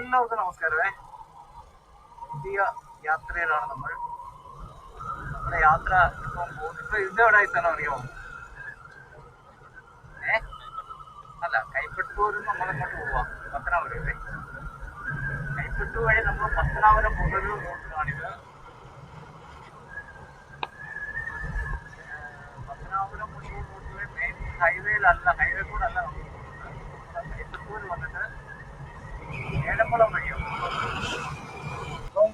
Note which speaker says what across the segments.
Speaker 1: എല്ലാവർക്കും നമസ്കാരമേ. പുതിയ യാത്രയിലാണ് നമ്മൾ. നമ്മുടെ യാത്ര ഇപ്പൊ ഇതെവിടെ സ്ഥലം അറിയാമോ? അല്ല, കൈപ്പറ്റൂരിൽ നമ്മളിങ്ങോട്ട് പോവാം. പത്തനാപുരം അല്ലേ? കൈപ്പറ്റൂർ വഴി നമ്മൾ പത്തനാപുരം പുനലൂർ റൂട്ടിലാണിത്. പത്തനാപുരം പുനലൂർ റൂട്ടിലെ മെയിൻ ഹൈവേയിലല്ല, ഹൈവേ കൂടെ അല്ല നമ്മൾ കൈപ്പറ്റൂർ വന്നിട്ട് ഏലക്കുളം വഴിയാണ്. അപ്പം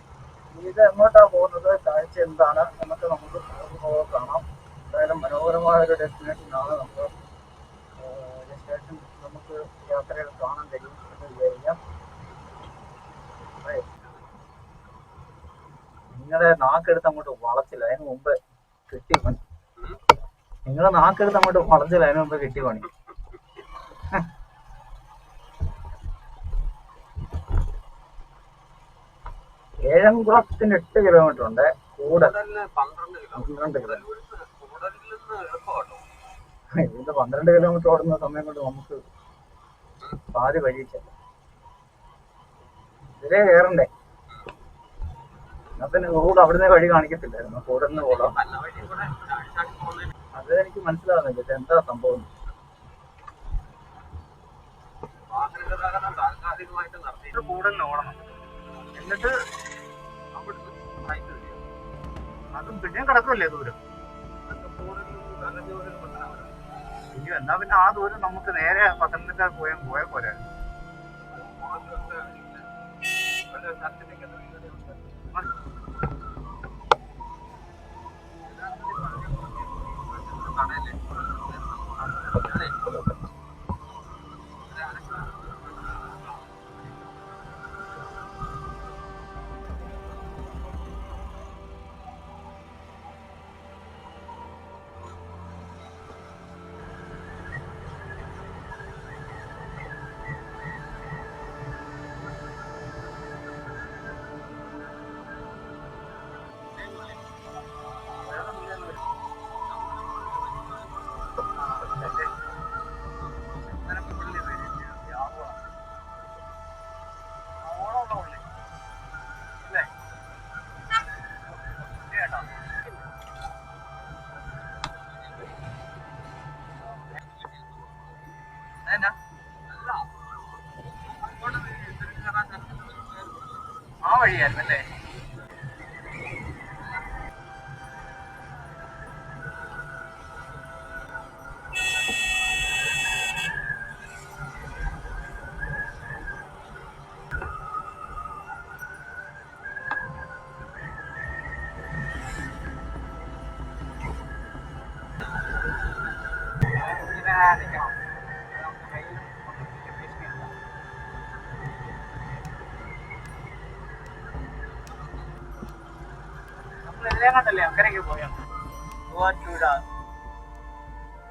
Speaker 1: ഇത് എങ്ങോട്ടാ പോകുന്നത്, കാഴ്ച എന്താണ് എന്നൊക്കെ നമുക്ക് കാണാം. എന്തായാലും മനോഹരമായ ഒരു ഡെസ്റ്റിനേഷനാണ്. ഡെസ്റ്റിനേഷൻ നമുക്ക് യാത്രയിൽ കാണാൻ കഴിയും എന്ന് വിചാരിക്കാം. നിങ്ങളെ നാക്കെടുത്ത് അങ്ങോട്ട് വളച്ചില്ല, അതിന് മുമ്പ് കിട്ടി പണി. നിങ്ങളെ നാക്കെടുത്ത് അങ്ങോട്ട് വളച്ചില്ല, അതിന് മുമ്പ് കിട്ടി പണി. ഏഴംകുളത്തിന് 8 കിലോമീറ്റർ ഉണ്ട്. കൂടെ 12 കിലോമീറ്റർ. ഇതിന്റെ 12 കിലോമീറ്റർ ഓടുന്ന സമയം കൊണ്ട് നമുക്ക് പാതി വഴിയിച്ചല്ല. ഇതിലേ കയറണ്ടേ? എന്നാ പിന്നെ റോഡ് അവിടുന്ന് വഴി കാണിക്കത്തില്ലായിരുന്നു. കൂടെ നിന്ന് പോകാം. അത് എനിക്ക് മനസ്സിലാവുന്നില്ല എന്താ സംഭവം. കൂടെ ഓടണം, എന്നിട്ട് അതും പിന്നെയും കിടക്കുമല്ലേ ദൂരം. ഇനി എന്നാ പിന്നെ ആ ദൂരം നമുക്ക് നേരെ പത്തനംതിട്ട പോയാൽ പോരെ. ആ വഴിയായിരുന്നല്ലേ? കണ്ടല്ലേ അക്കരയ്ക്ക് പോയാ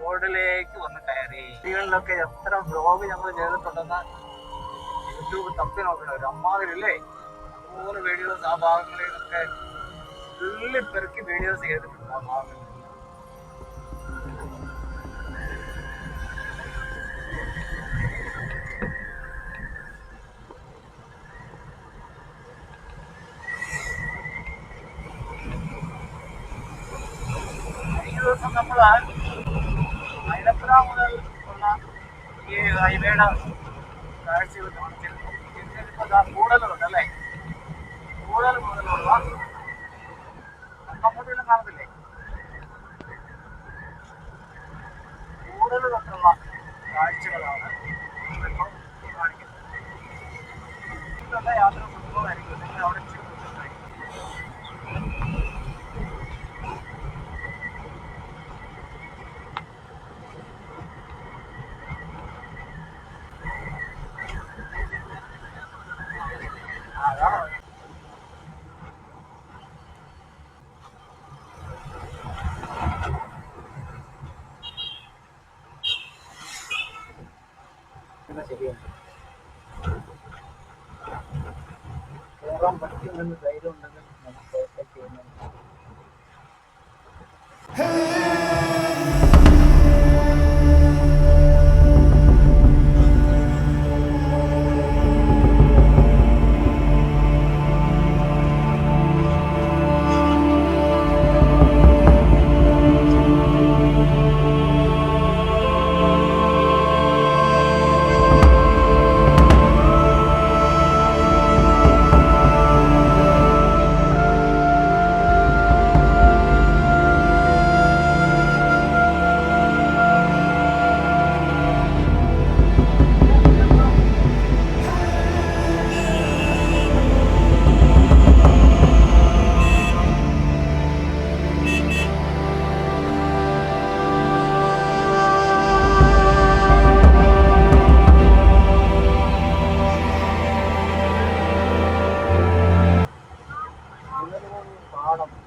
Speaker 1: റോഡിലേക്ക് വന്ന് കയറി. കുട്ടികളിലൊക്കെ എത്ര വ്ലോഗ് ഞങ്ങൾ ചെയ്തിട്ടുണ്ടെന്ന് യൂട്യൂബ് തപ്പി നോക്കണ ഒരു അമ്മാതിരില്ലേ. അതുപോലെ വീഡിയോസ് ആ ഭാഗങ്ങളിൽ നിന്നൊക്കെ പെറുക്കി വീഡിയോസ് ചെയ്തിട്ടുണ്ട്. ആ ഭാഗങ്ങളിൽ ദിവസം നമ്മൾ അയലപ്പുഴ മുതൽ ഉള്ള ഈ ഹൈവേയുടെ കാഴ്ചകൾ കാണിച്ചിരുന്നു. കൂടുതലുണ്ട് അല്ലേ? കൂടുതൽ മുതലുള്ള അങ്ങോട്ടെല്ലാം കാണത്തില്ലേ? കൂടുതൽ തൊട്ടുള്ള കാഴ്ചകളാണ് ഇപ്പോൾ കാണിക്കുന്നത്. ഇതുള്ള യാത്ര കുടുംബമായിരിക്കും. നിങ്ങൾ അവിടെ ചോദിക്കുന്നത് ശരിയുണ്ട്, കയറാൻ പറ്റുമെന്ന് ധൈര്യം ഉണ്ടെങ്കിൽ നമുക്ക് ചെയ്യുന്നത്.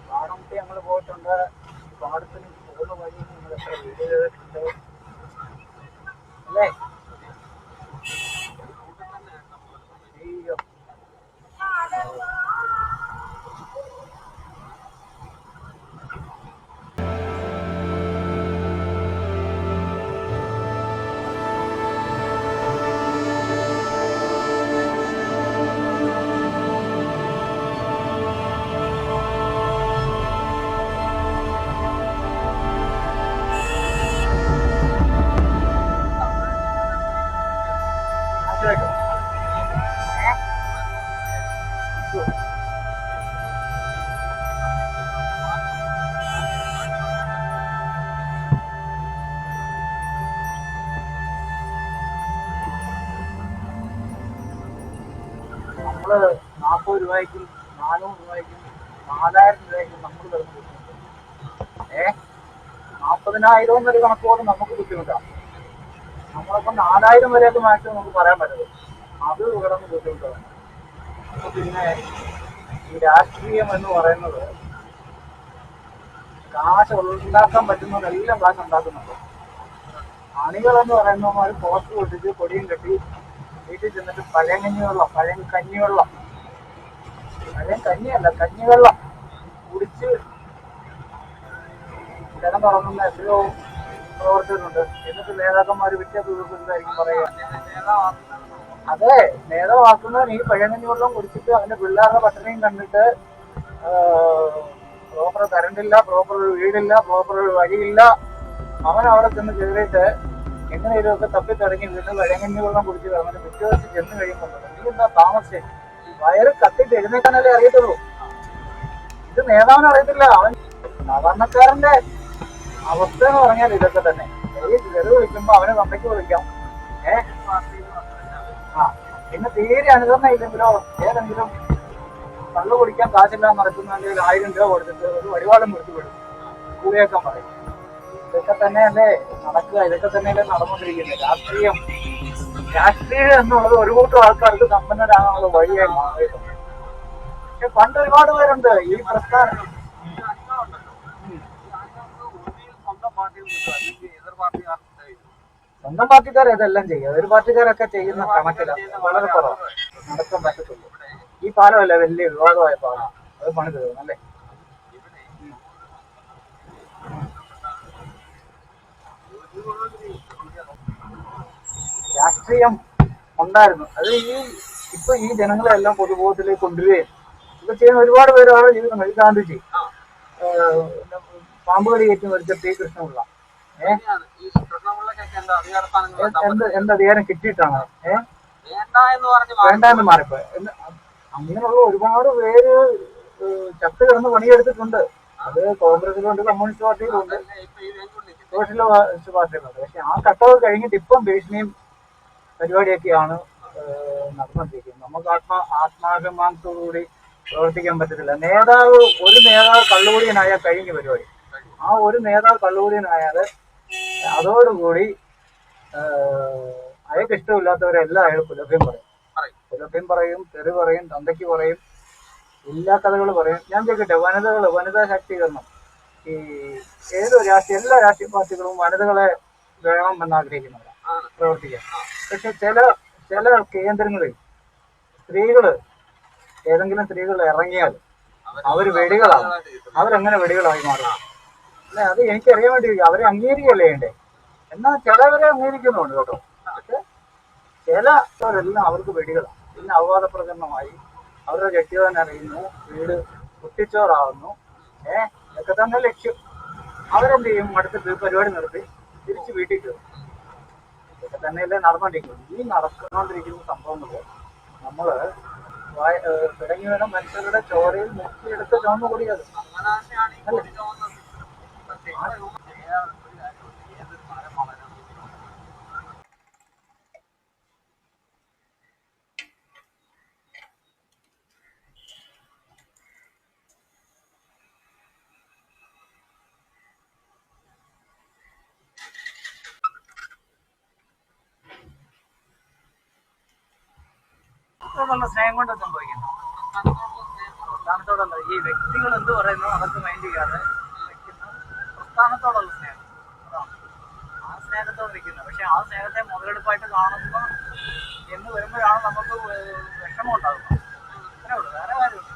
Speaker 1: പാടത്ത് ഞങ്ങൾ പോയിട്ടുണ്ട്. പാടത്തിന് പോകുന്ന വഴി നിങ്ങൾ എത്ര വീഡിയോ ചെയ്തിട്ടുണ്ട് അല്ലേ? അയ്യോ, നമ്മള് 40 രൂപയ്ക്കും 400 രൂപയ്ക്കും 4000 രൂപയ്ക്കും നമ്മൾ കിടന്ന് ബുദ്ധിമുട്ട്. 40,000 എന്നൊരു കണക്ക് പോലും നമുക്ക് ബുദ്ധിമുട്ടാണ്. നമ്മളിപ്പം 4000 വരെയൊക്കെ മാക്സിമം നമുക്ക് പറയാൻ പറ്റുള്ളൂ. അത് കിടന്ന് ബുദ്ധിമുട്ടാണ്. അപ്പൊ പിന്നെ ഈ രാഷ്ട്രീയം എന്ന് പറയുന്നത് കാശ് ഉണ്ടാക്കാൻ പറ്റുന്നതെല്ലാം കാശ് ഉണ്ടാക്കുന്നുണ്ട്. അണികളെന്ന് പറയുന്നവന്മാർ പോസ്റ്റ് പൊട്ടിച്ച് കൊടിയും കെട്ടി വീട്ടിൽ ചെന്നിട്ട് പഴങ്കഞ്ഞിവെള്ളം കഞ്ഞിവെള്ളം കുടിച്ച് ജനം തുടങ്ങുന്ന എത്രയോ പ്രവർത്തകരുണ്ട്. എന്നിട്ട് നേതാക്കന്മാർ പിറ്റേ ദിവസം എന്തായിരിക്കും പറയുക? അതെ, നേതാവാക്കുന്നവൻ ഈ പഴങ്കഞ്ഞി വെള്ളം കുടിച്ചിട്ട് അവന്റെ പിള്ളേരുടെ പട്ടിണിയും കണ്ടിട്ട് പ്രോപ്പർ കറണ്ടില്ല, പ്രോപ്പർ വീടില്ല, പ്രോപ്പർ വഴിയില്ല, അവൻ അവിടെ ചെന്ന് കയറിയിട്ട് എങ്ങനെയൊക്കെ തപ്പി തുടങ്ങി വീണ്ടും പഴങ്കഞ്ഞി വെള്ളം കുടിച്ച് കിടന്നിട്ട് പിറ്റേ ദിവസം ചെന്ന് കഴിയുമ്പോൾ നീ എന്താ താമസിച്ചേ? വയറ് കത്തിട്ട് എഴുന്നേക്കാനല്ലേ അറിയത്തുള്ളൂ. ഇത് നേതാവിന് അറിയത്തില്ല. അവൻ സാധാരണക്കാരന്റെ അവസ്ഥ എന്ന് പറഞ്ഞാൽ ഇതൊക്കെ തന്നെ. ഈ ചെറു വിളിക്കുമ്പോ അവനെ തന്തയ്ക്ക് വിളിക്കാം. പിന്നെ തീരെ അനുസരണ ഇല്ലെങ്കിലോ ഏതെങ്കിലും കള്ളു കുടിക്കാൻ കാശില്ലാന്ന് നടക്കുന്നുണ്ടെങ്കിൽ 1000 രൂപ കൊടുത്തിട്ട് ഒരു വടിവാളം പിടിച്ചു വിടും, കൂടിയേക്കാൻ പറയും. ഇതൊക്കെ തന്നെയല്ലേ നടക്കുക, ഇതൊക്കെ തന്നെയല്ലേ നടന്നുകൊണ്ടിരിക്കുന്നത്. രാഷ്ട്രീയം എന്നുള്ളത് ഒരു കൂട്ടം ആൾക്കാർക്ക് സമ്പന്നരാകാനുള്ള വഴിയായി മാറിയിട്ടുണ്ട്. പക്ഷെ പണ്ട് ഒരുപാട് പേരുണ്ട് ഈ പ്രസ്ഥാനം. സ്വന്തം പാർട്ടിക്കാർ ഇതെല്ലാം ചെയ്യും. എതിർ പാർട്ടിക്കാരൊക്കെ ചെയ്യുന്ന കണക്കിലാണ് വളരെ കുറവാണ് നടക്കാൻ പറ്റത്തുള്ളൂ. ഈ പാലമല്ല വലിയ വിവാദമായ പാലം, അത് പണി തീർന്നു അല്ലേ? രാഷ്ട്രീയം ഉണ്ടായിരുന്നു. അത് ഇപ്പൊ ഈ ജനങ്ങളെല്ലാം പൊതുബോധത്തിലേക്ക് കൊണ്ടുവരികയും ഇത് ചെയ്യുന്ന ഒരുപാട് പേരാണ് ജീവിതം. ഗാന്ധിജി, പാമ്പുകടി ഏറ്റു മരിച്ച പി കൃഷ്ണപിള്ള, എന്ത് അധികാരം കിട്ടിയിട്ടാണ് വേണ്ട എന്ന് മാറിപ്പോ. അങ്ങനെയുള്ള ഒരുപാട് പേര് ചത്ത് കിടന്ന് പണിയെടുത്തിട്ടുണ്ട്. അത് കോൺഗ്രസിലുണ്ട്, കമ്മ്യൂണിസ്റ്റ് പാർട്ടിയിലുണ്ട്, സോഷ്യലിസ്റ്റ് പാർട്ടിയിലുണ്ട്. പക്ഷെ ആ ഘട്ടമൊക്കെ കഴിഞ്ഞിട്ട് ഇപ്പം ഭീഷണിയും പരിപാടിയൊക്കെയാണ് നടന്നുകൊണ്ടിരിക്കുന്നത്. നമുക്ക് ആത്മാഭിമാനത്തോടുകൂടി പ്രവർത്തിക്കാൻ പറ്റത്തില്ല. ഒരു നേതാവ് കള്ളുകൂടിയനായാൽ കഴിഞ്ഞ പരിപാടി. ആ ഒരു നേതാവ് കള്ളുകൂടിയനായാൽ അതോടുകൂടി അയാൾക്ക് ഇഷ്ടമില്ലാത്തവരെല്ലാം അയാൾ കുലഭ്യം പറയും, തെറി പറയും, തന്തയ്ക്ക് പറയും, എല്ലാ കഥകൾ പറയും. ഞാൻ ചോദിക്കട്ടെ, വനിതാ ശാക്തീകരണം, ഈ എല്ലാ രാഷ്ട്രീയ പാർട്ടികളും വനിതകളെ വേണം എന്നാഗ്രഹിക്കുന്നവരാണ്. പ്രവർത്തിക്കാം. പക്ഷെ ചില കേന്ദ്രങ്ങളിൽ ഏതെങ്കിലും സ്ത്രീകൾ ഇറങ്ങിയാൽ അവര് വെടികളാവും. അവരെങ്ങനെ വെടികളായി മാറും? അല്ലെ, അത് എനിക്കറിയാൻ വേണ്ടി അവരെ അംഗീകരിക്കുകയല്ലേ വേണ്ടേ? എന്നാൽ ചിലവരെ അംഗീകരിക്കുന്നുണ്ട് കേട്ടോ. പക്ഷെ ചിലവരെല്ലാം അവർക്ക് വെടികളാണ്. പിന്നെ അപവാദ പ്രചരണമായി അവരുടെ കെട്ടിയവൻ അറിയുന്നു, വീട് കുട്ടിച്ചോറാവുന്നു. ഇതൊക്കെ തന്നെ ലക്ഷ്യം. അവരെന്ത് ചെയ്യും? അടുത്ത് പരിപാടി നിർത്തി തിരിച്ച് വീട്ടിൽ കയറും. ഇതൊക്കെ തന്നെയല്ലേ നടന്നുകൊണ്ടിരിക്കുന്നത്. ഈ നടന്നുകൊണ്ടിരിക്കുന്ന സംഭവങ്ങൾ നമ്മള് തുടങ്ങി വേണം മനുഷ്യരുടെ ചോരയിൽ മുക്കിയെടുത്ത് ചുവന്നു കൂടിയത്. നല്ല സ്നേഹം കൊണ്ട് സംഭവിക്കുന്നു. പ്രസ്ഥാനത്തോടുള്ള ഈ വ്യക്തികൾ എന്ത് പറയുന്നു അതൊക്കെ മൈൻഡ് ചെയ്യാതെ വയ്ക്കുന്ന പ്രസ്ഥാനത്തോടുള്ള സ്നേഹം, അതാണ് ആ സ്നേഹത്തോട് വയ്ക്കുന്നത്. പക്ഷെ ആ സ്നേഹത്തെ മുതലെടുപ്പായിട്ട് കാണുന്നു എന്ന് വരുമ്പോഴാണ് നമുക്ക് വിഷമം ഉണ്ടാകുന്നത്. അത്രേ ഉള്ളൂ, വേറെ കാര്യമില്ല.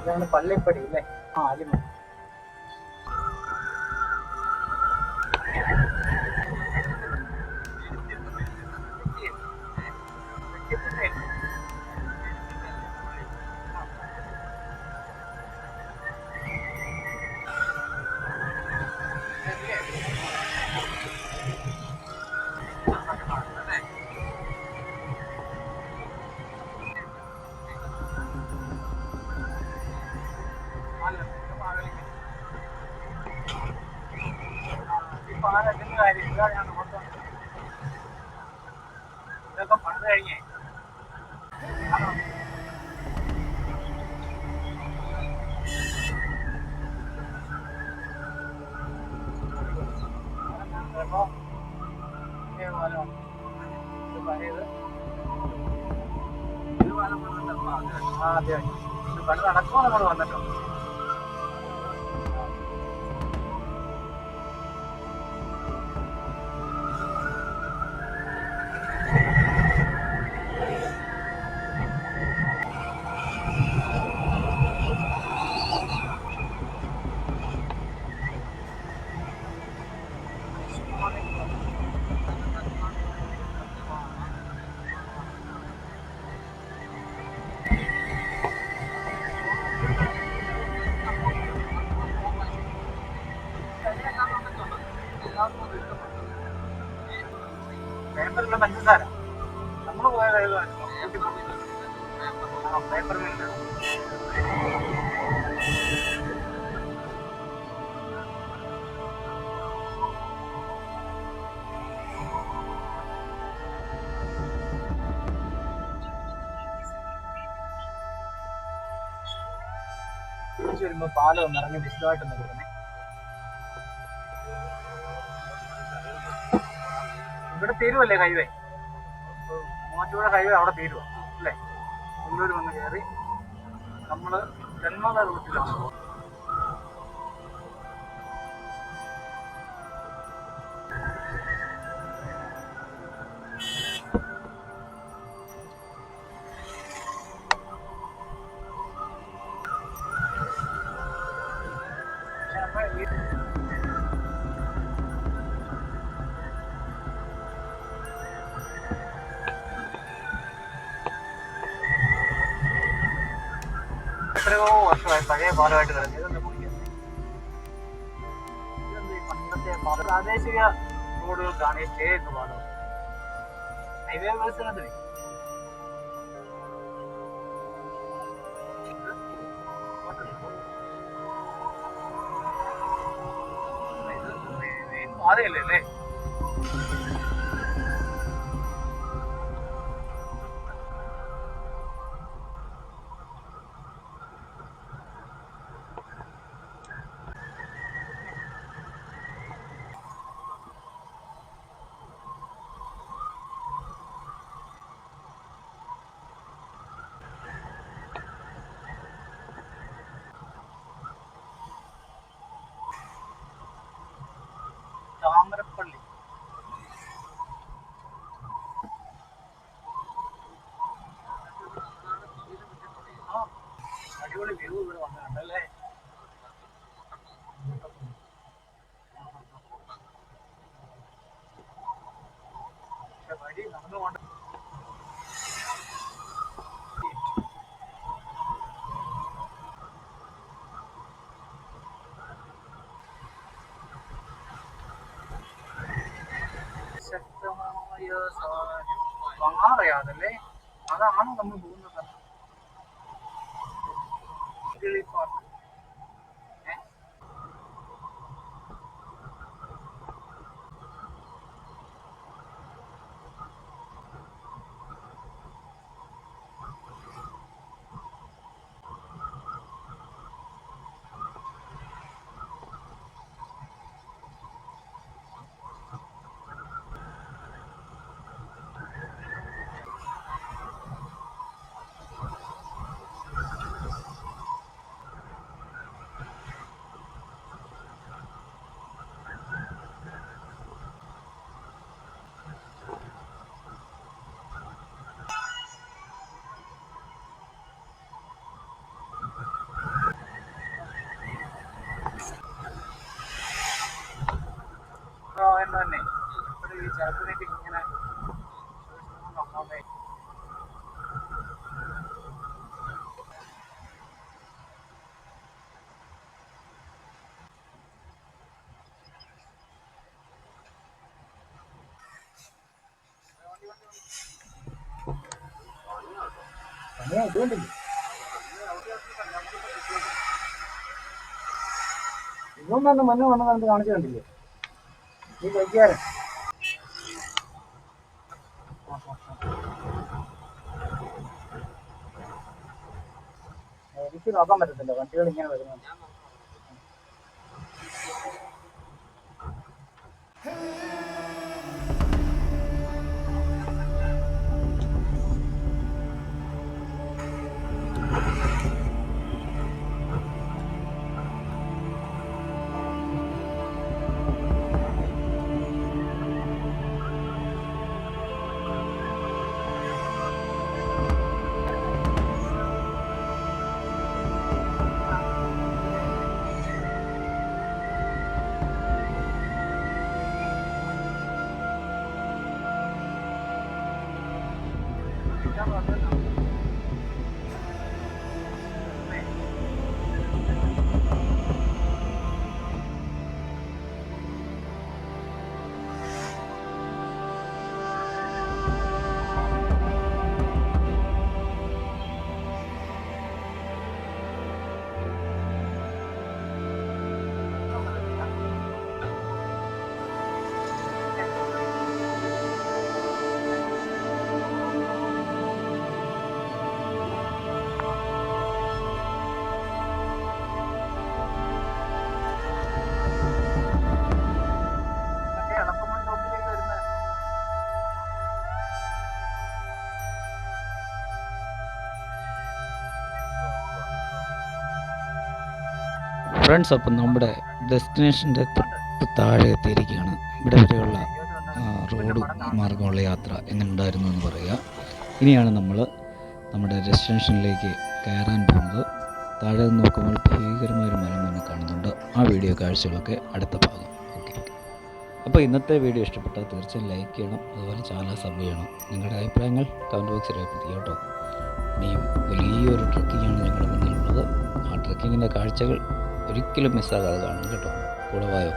Speaker 1: ഇതാണ് പള്ളിപ്പടി അല്ലേ? ആലിമ. ഇതൊക്കെ പണിത് കഴിഞ്ഞേ അതെ, പണി നടക്കുമോ നമ്മൾ വന്നിട്ടോ. തിരിച്ചു വരുമ്പോൾ പാലം ഒന്ന് ഇറങ്ങി വിശദമായിട്ടൊന്ന് കൊടുക്കണേ. ഇവിടെ തീരുവല്ലേ ഹൈവേ? മൂവാറ്റുപുഴ ഹൈവേ അവിടെ തീരുവ അല്ലേ? ഉള്ളൂർ വന്ന് കയറി നമ്മൾ ജന്മത റൂട്ടിലാണ് പോകുന്നത്. എത്രയോ വർഷമായി പഴയ പാലമായിട്ട് കിടക്കുന്നത്. ഇതെന്താ കുടിക്കുന്നത്? ഇതെന്താ ഈ പണ്ടത്തെ പാലം? പ്രാദേശിക റോഡുകൾക്കാണ് ഈ സ്റ്റേ ഒക്കെ പാലം. ഹൈവേ വികസനത്തിന് പാതയല്ലേ അല്ലേ? താമരപ്പള്ളി അടിപൊളി വ്യൂ ഇവിടെ വന്നിട്ടുണ്ടല്ലേ? വഴി നടന്നു പോകണ്ട. ശക്തമായ പാറയാതല്ലേ? അതാണ് നമ്മൾ പോകുന്ന സ്ഥലം. കിളിപ്പാട്ട് എന്ന് തന്നെ ഈ ചെറുപ്പനൊക്കെ ഇങ്ങനെ ഇതൊന്നും തന്നെ മണ്ണ് വന്നത് കാണിച്ചു കണ്ടില്ലേ? ഈ കഴിക്കാരൻ എനിക്ക് നോക്കാൻ പറ്റത്തില്ല, വണ്ടികൾ ഇങ്ങനെ വരുന്നുണ്ട്.
Speaker 2: ഫ്രണ്ട്സ്, അപ്പം നമ്മുടെ ഡെസ്റ്റിനേഷൻ്റെ തൊട്ട് താഴെ എത്തിയിരിക്കുകയാണ്. ഇവിടെ വരെയുള്ള റോഡ് മാർഗമുള്ള യാത്ര എങ്ങനെ ഉണ്ടായിരുന്നു എന്ന് പറയുക. ഇനിയാണ് നമ്മൾ നമ്മുടെ ഡെസ്റ്റിനേഷനിലേക്ക് കയറാൻ പോകുന്നത്. താഴെ നിന്ന് നോക്കുമ്പോൾ ഭീകരമായൊരു മലമുന്നെ കാണുന്നുണ്ട്. ആ വീഡിയോ കാഴ്ചകളൊക്കെ അടുത്ത ഭാഗം. ഓക്കെ, അപ്പോൾ ഇന്നത്തെ വീഡിയോ ഇഷ്ടപ്പെട്ടാൽ തീർച്ചയായും ലൈക്ക് ചെയ്യണം, അതുപോലെ ചാനൽ സബ് ചെയ്യണം. നിങ്ങളുടെ അഭിപ്രായങ്ങൾ കമൻറ്റ് ബോക്സിൽ രേഖപ്പെടുത്തുക കേട്ടോ. ഇനിയും വലിയൊരു ട്രക്കിങ്ങാണ് ഞങ്ങളുടെ മുന്നിലുള്ളത്. ആ ട്രക്കിങ്ങിൻ്റെ കാഴ്ചകൾ ഒരിക്കലും മിസ്സാകാതെ കാണണം കേട്ടോ. കൂടെ വായോ.